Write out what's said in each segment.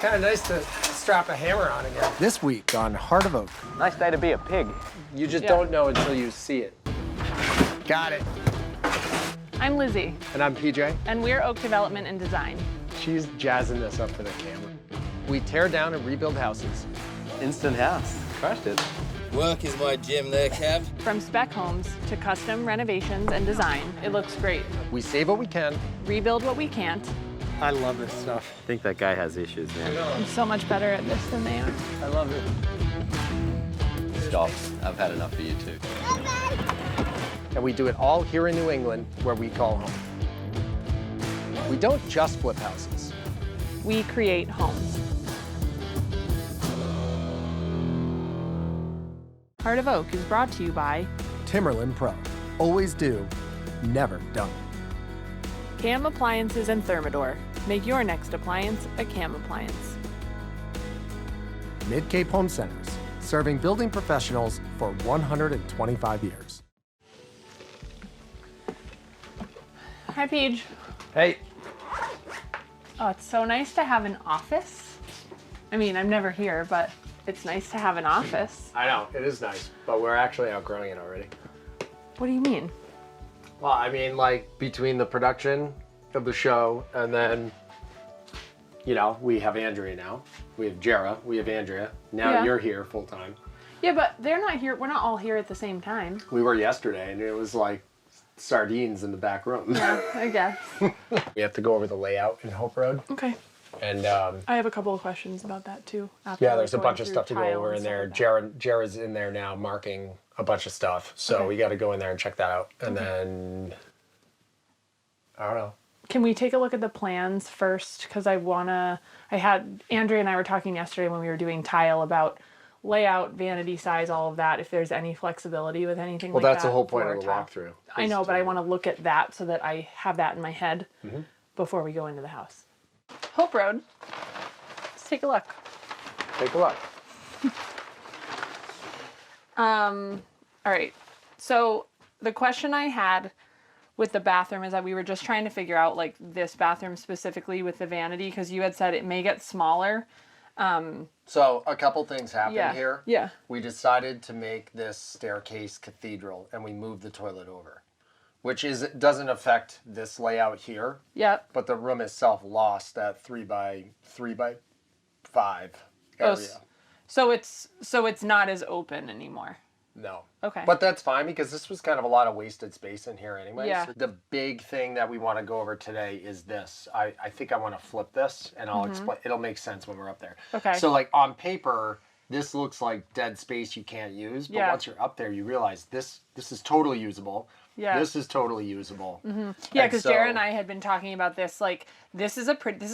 Kind of nice to strap a hammer on again. This week on Heart of Oak. Nice day to be a pig. You just don't know until you see it. Got it. I'm Lizzy. And I'm PJ. And we're Oak Development and Design. She's jazzing this up for the camera. We tear down and rebuild houses. Instant house. Crushed it. Work is my gym there, Kev. From spec homes to custom renovations and design, it looks great. We save what we can. Rebuild what we can't. I love this stuff. I think that guy has issues, man. I'm so much better at this than they are. I love it. Stop. I've had enough of you too. And we do it all here in New England, where we call home. We don't just flip houses. We create homes. Heart of Oak is brought to you by Timberland Pro. Always do, never done. Cam Appliances and Thermador. Make your next appliance a Cam appliance. Mid-Cape Home Centers, serving building professionals for 125 years. Hi, Paige. Hey. Oh, it's so nice to have an office. I mean, I'm never here, but it's nice to have an office. I know, it is nice, but we're actually outgrowing it already. What do you mean? Well, I mean, like, between the production of the show and then, you know, we have Andrea now. We have Jera, we have Andrea. Now Yeah. You're here full time. Yeah, but they're not here. We're not all here at the same time. We were yesterday, and it was like sardines in the back room. Yeah, I guess. We have to go over the layout in Hope Road. Okay. And I have a couple of questions about that too. After yeah, there's a going bunch of through stuff to go tile over and in stuff there. like that. Jera's in there now marking a bunch of stuff. So Okay. we got to go in there and check that out. And then, I don't know. Can we take a look at the plans first? Because Andrea and I were talking yesterday when we were doing tile about layout, vanity size, all of that, if there's any flexibility with anything Well, like that. that's the whole point for of the tile. walkthrough. I know, but I want to look at that so that I have that in my head before we go into the house. Hope Road. Let's take a look. Take a look. All right. So the question I had with the bathroom is that we were just trying to figure out like this bathroom specifically with the vanity, because you had said it may get smaller. So a couple things happened Yeah. here. Yeah. We decided to make this staircase cathedral, and we moved the toilet over, which doesn't affect this layout here, Yep. but the room itself lost that 3x5 area. So it's not as open anymore. No. Okay. But that's fine, because this was kind of a lot of wasted space in here anyway. Yeah. So the big thing that we want to go over today is this. I think I want to flip this, and I'll explain. It'll make sense when we're up there. Okay. So like on paper, this looks like dead space you can't use. But Yeah. once you're up there, you realize this is totally usable. Yeah. This is totally usable. Yeah, because Jared and I had been talking about this. Like, this is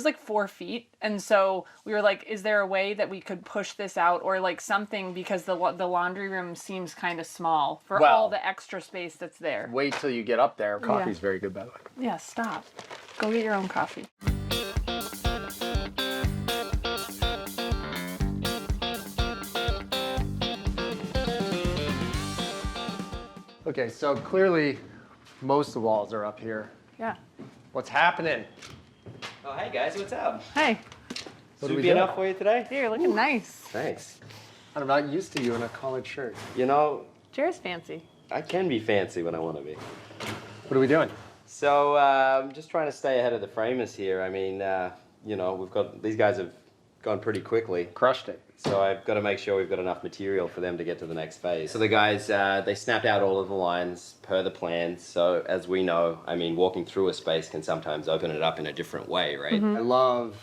like 4 feet, and so we were like, "Is there a way that we could push this out, or like something?" Because the laundry room seems kind of small for all the extra space that's there. Wait till you get up there. Coffee's very good, by the way. Yeah, stop. Go get your own coffee. Okay, so clearly most of the walls are up here. Yeah. What's happening? Oh, hey guys, what's up? Hey, What do we Soupy do? enough for you today? you're looking nice. Thanks. I'm not used to you in a collared shirt. You know, Jared's fancy. I can be fancy when I want to be. What are we doing? So, I'm just trying to stay ahead of the framers here. I mean, you know, these guys have gone pretty quickly. Crushed it. So I've got to make sure we've got enough material for them to get to the next phase. So the guys, they snapped out all of the lines per the plans. So as we know, I mean, walking through a space can sometimes open it up in a different way, right? I love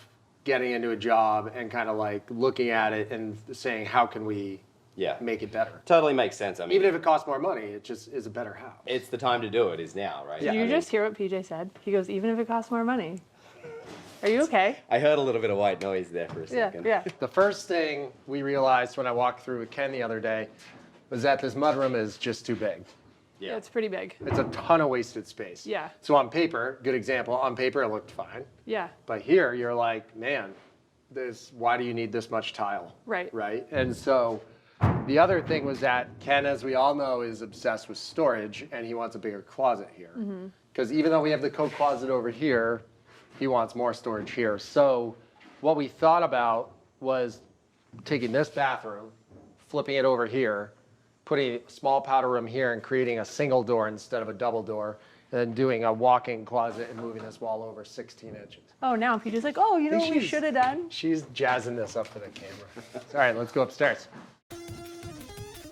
getting into a job and kind of like looking at it and saying, how can we Yeah. make it better? Totally makes sense. I mean, Even if it costs more money, it just is a better house. it's the time to do it is now, right? Did you just hear what PJ said? He goes, even if it costs more money. Are you okay? I heard a little bit of white noise there for a Yeah, second. yeah. The first thing we realized when I walked through with Ken the other day was that this mudroom is just too big. Yeah, it's pretty big. It's a ton of wasted space. Yeah. So on paper, good example, on paper it looked fine. Yeah. But here you're like, man, why do you need this much tile? Right. Right? And so the other thing was that Ken, as we all know, is obsessed with storage, and he wants a bigger closet here. Because even though we have the coat closet over here, he wants more storage here. So what we thought about was taking this bathroom, flipping it over here, putting a small powder room here and creating a single door instead of a double door, and then doing a walk-in closet and moving this wall over 16 inches. Oh, now PJ's like, oh, you know what we She's- should have done? She's jazzing this up for the camera. All right, let's go upstairs.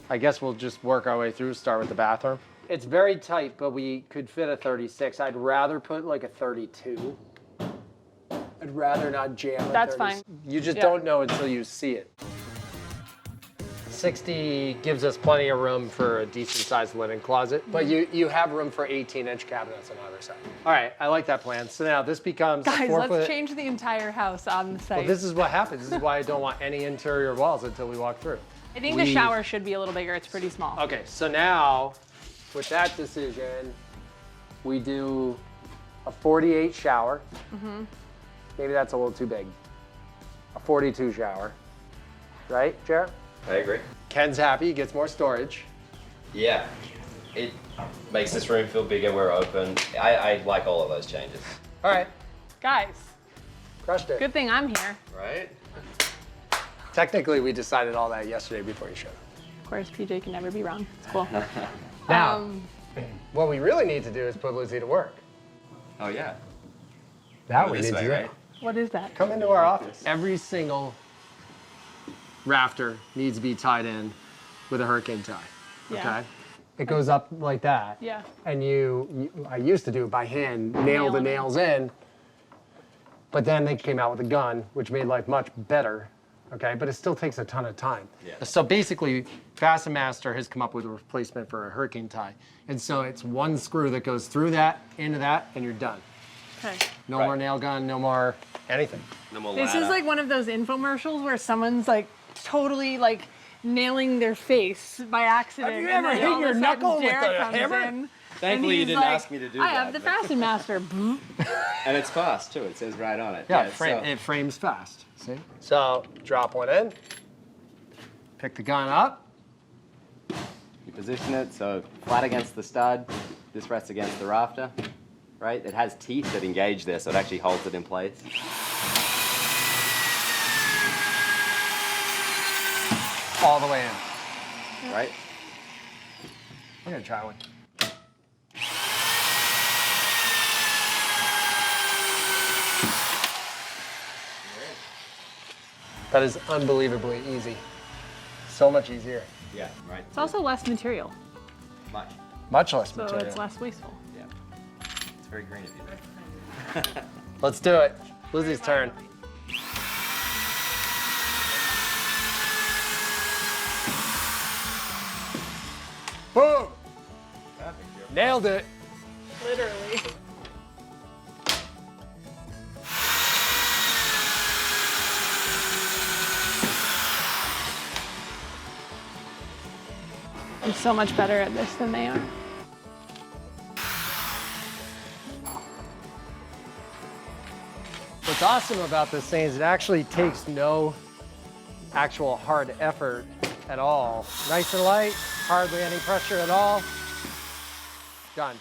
I guess we'll just work our way through, start with the bathroom. It's very tight, but we could fit a 36. I'd rather put like a 32. I'd rather not jam a That's 30. fine. You just Yeah. don't know until you see it. 60 gives us plenty of room for a decent sized linen closet, but you have room for 18-inch cabinets on either side. All right, I like that plan. So now this becomes Guys, 4 let's foot. change the entire house on the site. Well, this is what happens. This is why I don't want any interior walls until we walk through. I think the shower should be a little bigger. It's pretty small. Okay, so now with that decision, we do a 48 shower. Maybe that's a little too big. A 42 shower, right, Jared? I agree. Ken's happy, he gets more storage. Yeah, it makes this room feel bigger. We're open. I like all of those changes. All right, Guys, crushed it. good thing I'm here. Right? Technically, we decided all that yesterday before you showed up. Of course, PJ can never be wrong. It's cool. Now, what we really need to do is put Lizzy to work. Oh yeah. That Go we this need way, to do. right? What is that? Come into our office. Every single rafter needs to be tied in with a hurricane tie. Yeah. Okay? It goes up like that. Yeah. And I used to do it by hand, nail the Nail 'em in. nails in. But then they came out with a gun, which made life much better. Okay, but it still takes a ton of time. Yeah. So basically, Fasten Master has come up with a replacement for a hurricane tie. And so it's one screw that goes through that, into that, and you're done. Okay. No Right. more nail gun, no more anything. No more This ladder. is like one of those infomercials where someone's like totally like nailing their face by accident. Have you and ever then hit all of your a sudden knuckle with Jared a comes hammer? in, Thankfully, you and he's didn't like, ask me to do I that, have the but- Fasten Master. And it's fast too. It says right on it. Yeah, so- it frames fast. See? So drop one in, pick the gun up. You position it so flat against the stud. This rests against the rafter, right? It has teeth that engage there, so it actually holds it in place. All the way in. Right? I'm gonna try one. That is unbelievably easy. So much easier. Yeah, right. It's also less material, Much. Much less so material. it's less wasteful. Yeah. It's very green of you. Let's do it. Lizzy's turn. Boom! Nailed it. Literally. I'm so much better at this than they are. What's awesome about this thing is it actually takes no actual hard effort at all. Nice and light, hardly any pressure at all. Done.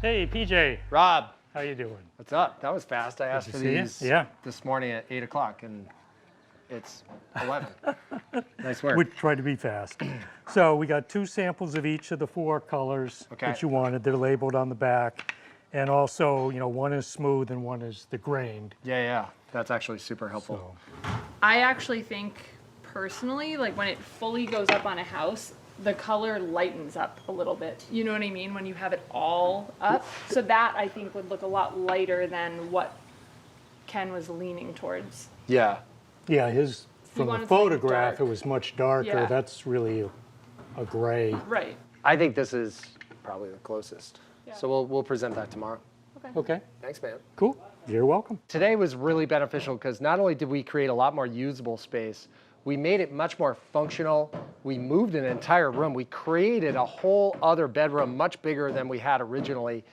Hey, PJ, Rob, how you doing? what's up? That was fast. I asked to for see you. these Yeah. this morning at 8 o'clock and it's 11. Nice work. We tried to be fast. So we got 2 samples of each of the 4 colors Okay. that you wanted. They're labeled on the back. And also, you know, one is smooth and one is the grained. Yeah. That's actually super helpful. So, I actually think, personally, like when it fully goes up on a house, the color lightens up a little bit. You know what I mean? When you have it all up. So that, I think, would look a lot lighter than what Ken was leaning towards. Yeah. yeah, his, from wanted the something photograph, dark. it was much darker. Yeah. That's really a gray. Right. I think this is probably the closest. Yeah. So we'll present that tomorrow. Okay, Thanks, man. cool. You're welcome. Today was really beneficial because not only did we create a lot more usable space, we made it much more functional. We moved an entire room. We created a whole other bedroom much bigger than we had originally.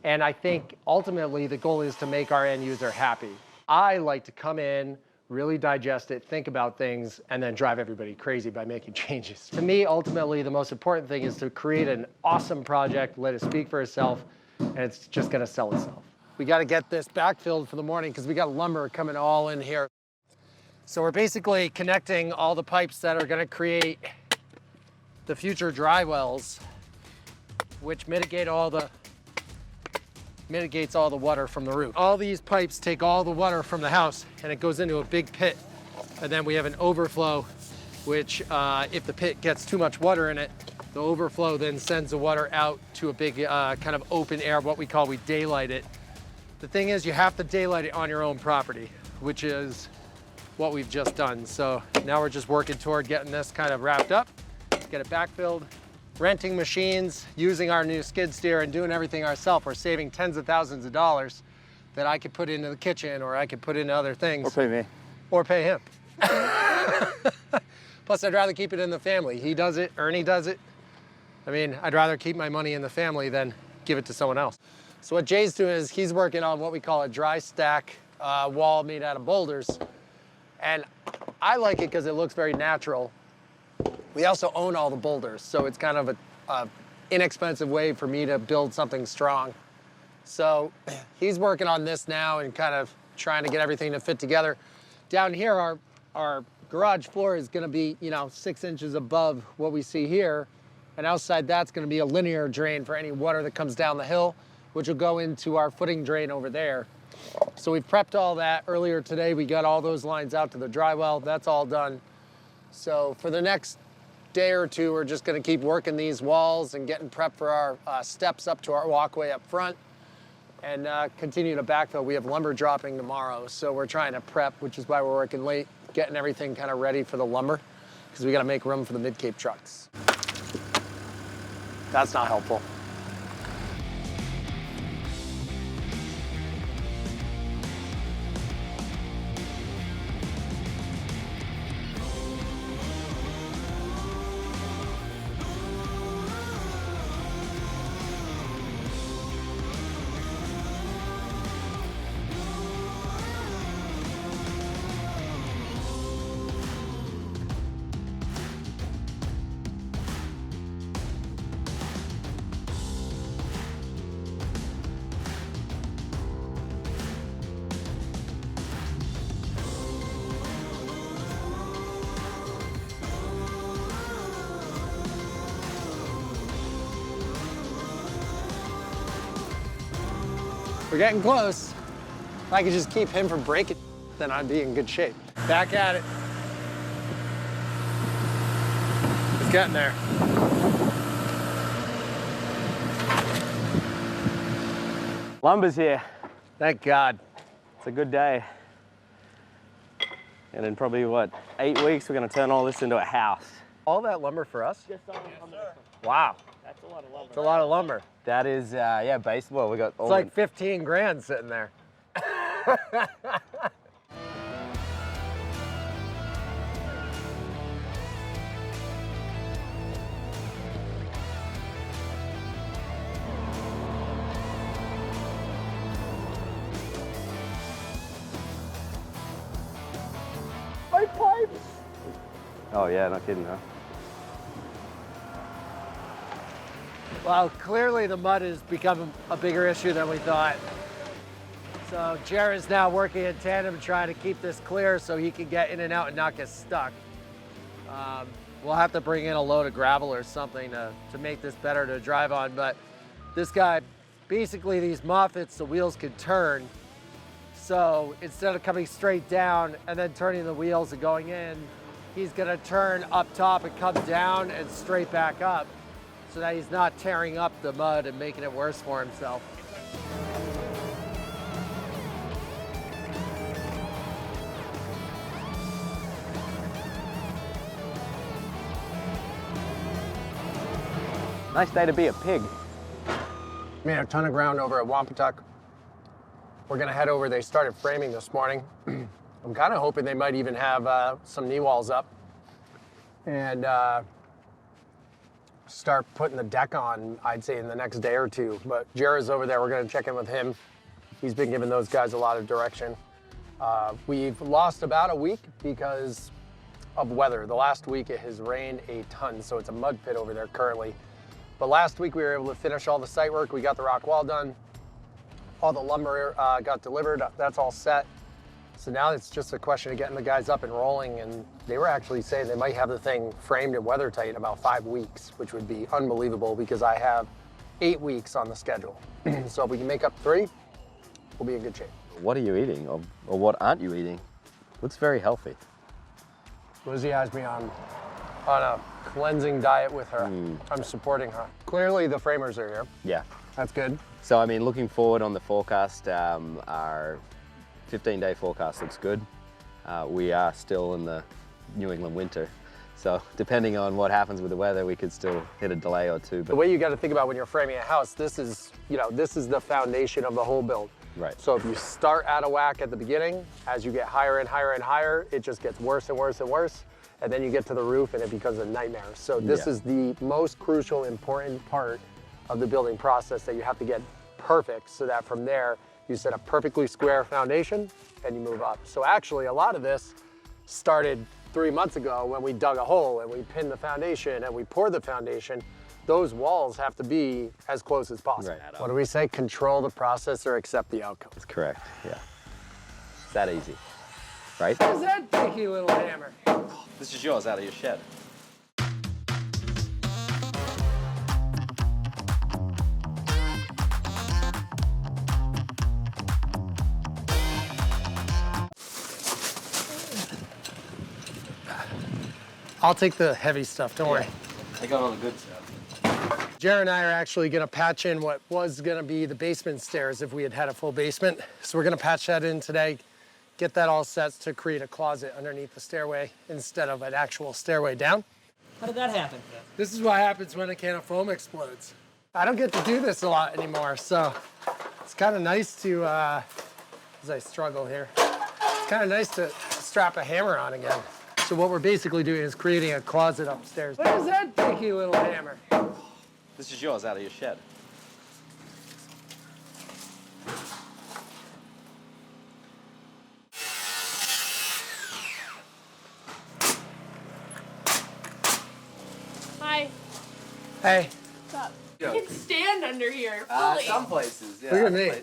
And I think ultimately the goal is to make our end user happy. I like to come in, really digest it, think about things, and then drive everybody crazy by making changes. To me, ultimately, the most important thing is to create an awesome project, let it speak for itself, and it's just gonna sell itself. We gotta get this backfilled for the morning because we got lumber coming all in here. So we're basically connecting all the pipes that are gonna create the future dry wells, which mitigates all the water from the roof. All these pipes take all the water from the house and it goes into a big pit. And then we have an overflow, which if the pit gets too much water in it, the overflow then sends the water out to a big kind of open air, what we daylight it. The thing is, you have to daylight it on your own property, which is what we've just done. So now we're just working toward getting this kind of wrapped up, get it backfilled, renting machines, using our new skid steer and doing everything ourselves. We're saving tens of thousands of dollars that I could put into the kitchen or I could put into other things. Or pay me. Or pay him. Plus, I'd rather keep it in the family. He does it, Ernie does it. I mean, I'd rather keep my money in the family than give it to someone else. So what Jay's doing is he's working on what we call a dry stack wall made out of boulders. And I like it because it looks very natural. We also own all the boulders, so it's kind of a inexpensive way for me to build something strong. So he's working on this now and kind of trying to get everything to fit together. Down here, our garage floor is gonna be, 6 inches above what we see here. And outside that's gonna be a linear drain for any water that comes down the hill, which will go into our footing drain over there. So we've prepped all that. Earlier today, we got all those lines out to the dry well. That's all done. So for the next day or two, we're just gonna keep working these walls and getting prepped for our steps up to our walkway up front and continue to backfill. We have lumber dropping tomorrow, so we're trying to prep, which is why we're working late, getting everything kind of ready for the lumber because we gotta make room for the mid-cape trucks. That's not helpful. We're getting close. If I could just keep him from breaking, then I'd be in good shape. Back at it. He's getting there. Lumber's here. Thank God. It's a good day. And in probably, 8 weeks, we're gonna turn all this into a house. All that lumber for us? Wow. That's a lot of lumber. It's a lot of lumber. That is, well, we got all It's like 15 grand sitting there. My pipes! Oh yeah, not kidding, huh? Well, clearly the mud has become a bigger issue than we thought. So Jared's now working in tandem trying to keep this clear so he can get in and out and not get stuck. We'll have to bring in a load of gravel or something to make this better to drive on, but this guy, basically these moffets, the wheels can turn. So instead of coming straight down and then turning the wheels and going in, he's gonna turn up top and come down and straight back up, so that he's not tearing up the mud and making it worse for himself. Nice day to be a pig. Made a ton of ground over at Wompatuck. We're gonna head over. They started framing this morning. I'm kind of hoping they might even have some knee walls up and start putting the deck on, I'd say, in the next day or two. But Jared's over there. We're gonna check in with him. He's been giving those guys a lot of direction. We've lost about a week because of weather. The last week it has rained a ton, so it's a mud pit over there currently. But last week we were able to finish all the site work. We got the rock wall done. All the lumber got delivered. That's all set. So now it's just a question of getting the guys up and rolling, and they were actually saying they might have the thing framed and weather tight in about 5 weeks, which would be unbelievable because I have 8 weeks on the schedule. So if we can make up 3, we'll be in good shape. What are you eating, or what aren't you eating? Looks very healthy. Lizzy has me on a cleansing diet with her. I'm supporting her. Clearly the framers are here. Yeah. That's good. So, I mean, looking forward on the forecast, our 15-day forecast looks good. We are still in the New England winter. So depending on what happens with the weather, we could still hit a delay or two. The But way you got to think about when you're framing a house, this is the foundation of the whole build. Right. So if you start out of whack at the beginning, as you get higher and higher and higher, it just gets worse and worse and worse. And then you get to the roof and it becomes a nightmare. So this is the most crucial, important part of the building process that you have to get perfect so that from there, you set a perfectly square foundation and you move up. So actually a lot of this started 3 months ago when we dug a hole and we pinned the foundation and we poured the foundation. Those walls have to be as close as possible. Right. What do we say? Control the process or accept the outcome. that's correct, yeah. It's that easy, right? What is that picky little hammer? This is yours out of your shed. I'll take the heavy stuff, don't worry. I got all the good stuff. Jared and I are actually gonna patch in what was gonna be the basement stairs if we had had a full basement. So we're gonna patch that in today, get that all set to create a closet underneath the stairway instead of an actual stairway down. How did that happen? This is what happens when a can of foam explodes. I don't get to do this a lot anymore, so it's kind of nice to, as I struggle here, it's kind of nice to strap a hammer on again. So what we're basically doing is creating a closet upstairs. What is that picky little hammer? This is yours out of your shed. Hi. Hey, What's up? You can stand under here fully. Some places, yeah. look at me. Look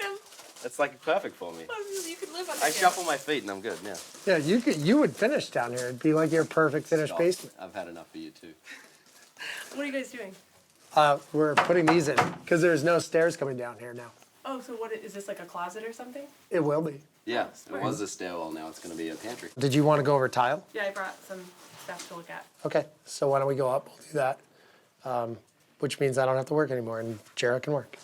at him. It's like perfect for me. You could live under I here. shuffle my feet and I'm good, yeah. Yeah, you would finish down here. It'd be like your perfect finished Stop. basement. I've had enough of you too. What are you guys doing? We're putting these in because there's no stairs coming down here now. Oh, so what is this, like a closet or something? It will be. Yeah, it was a stairwell, now it's gonna be a pantry. Did you want to go over tile? Yeah, I brought some stuff to look at. Okay, so why don't we go up? We'll do that. Which means I don't have to work anymore and Jared can work.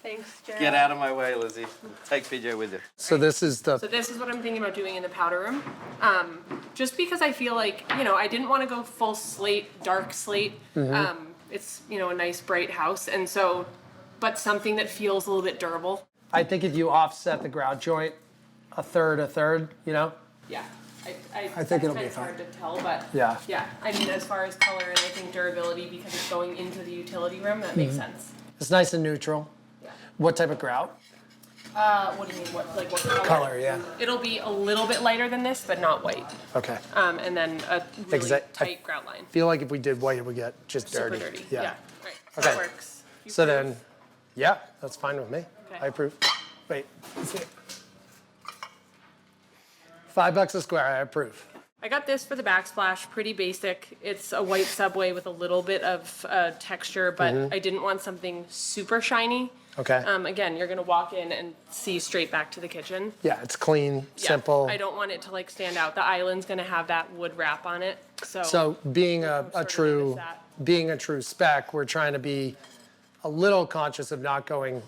Thanks, Jared. Get out of my way, Lizzie. Take PJ with you. So this is the So this is what I'm thinking about doing in the powder room. Just because I feel like, I didn't want to go full slate, dark slate. It's, a nice bright house. And so, but something that feels a little bit durable. I think if you offset the grout joint a third, Yeah. I think it'll be it's fine. hard to tell, but Yeah. Yeah. I mean, as far as color and I think durability, because it's going into the utility room, that makes sense. It's nice and neutral. Yeah. What type of grout? What do you mean? What color? Color, yeah. It'll be a little bit lighter than this, but not white. Okay. And then a really Exact- tight grout line. Feel like if we did white, it would get just Super dirty. dirty. Yeah. Right. So Okay. that works. You So approve? then, yeah, that's fine with me. Okay. I approve. Wait, let's see it. $5 a square, I approve. I got this for the backsplash, pretty basic. It's a white subway with a little bit of texture, but I didn't want something super shiny. Okay. Again, you're gonna walk in and see straight back to the kitchen. Yeah, it's clean, Yeah, simple. I don't want it to like stand out. The island's gonna have that wood wrap on it, so. So being sort a of notice true, that. being a true spec, we're trying to be a little conscious of not going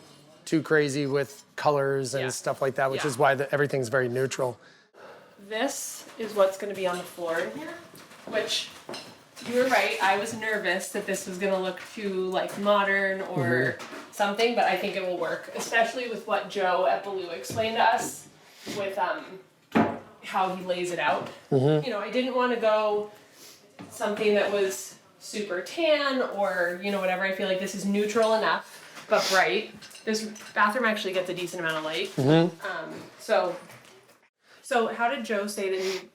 too crazy with colors and Yeah. stuff like that, which Yeah. is why everything's very neutral. This is what's gonna be on the floor in here, which you were right. I was nervous that this was gonna look too like modern or something, but I think it will work, especially with what Joe at Baloo explained to us with how he lays it out. I didn't want to go something that was super tan or whatever. I feel like this is neutral enough. but bright. This bathroom actually gets a decent amount of light. So how did Joe say that he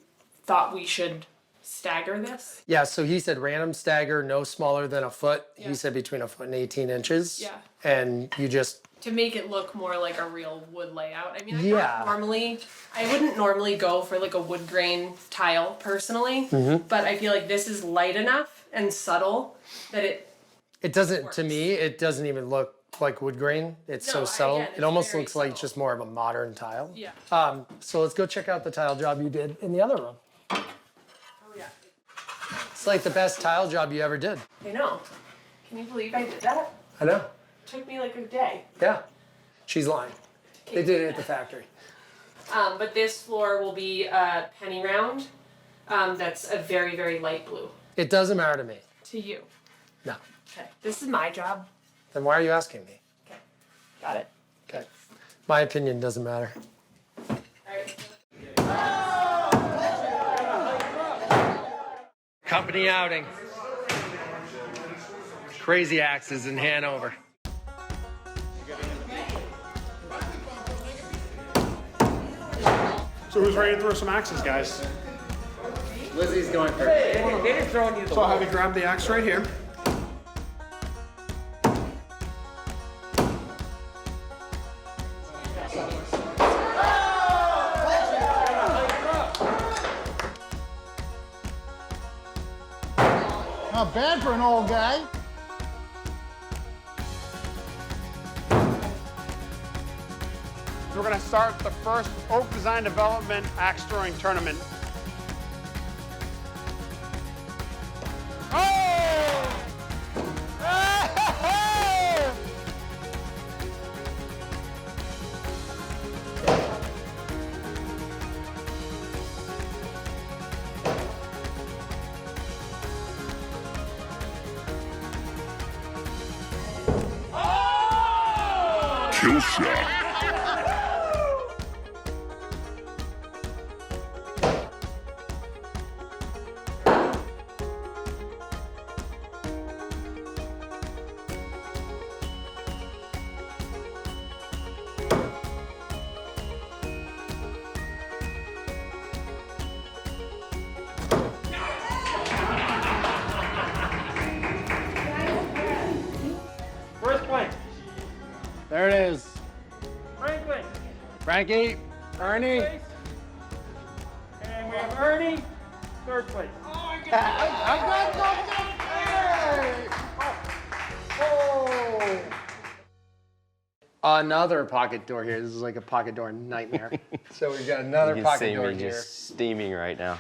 thought we should stagger this? Yeah, so he said random stagger, no smaller than a foot. Yeah. He said between a foot and 18 inches. Yeah. And you just, To make it look more like a real wood layout. I mean, Yeah. I wouldn't normally go for like a wood grain tile personally, but I feel like this is light enough and subtle that it doesn't, to me, it doesn't even look like wood grain. It's so subtle. again, It it's almost very looks like subtle. just more of a modern tile. Yeah. So let's go check out the tile job you did in the other room. Oh yeah. It's like the best tile job you ever did. I know. Can you believe I did that? I know. Took me like a day. Yeah. She's lying. They did it at the factory. But this floor will be a penny round. That's a very, very light blue. It doesn't matter to me. To you. No. Okay. This is my job. Then why are you asking me? Okay. Got it. Okay. My opinion doesn't matter. All right. Company outing. Crazy Axes in Hanover. So who's ready to throw some axes, guys? Lizzy's going first. So I'll have you grab the axe right here. Not bad for an old guy. We're gonna start the first Oak Design Development axe throwing tournament. Kill shot. First point. There it is. Franklin. Frankie. Ernie. And we have Ernie, third place. Another pocket door here. This is like a pocket door nightmare. So we've got another You can pocket see door me here. just steaming right now.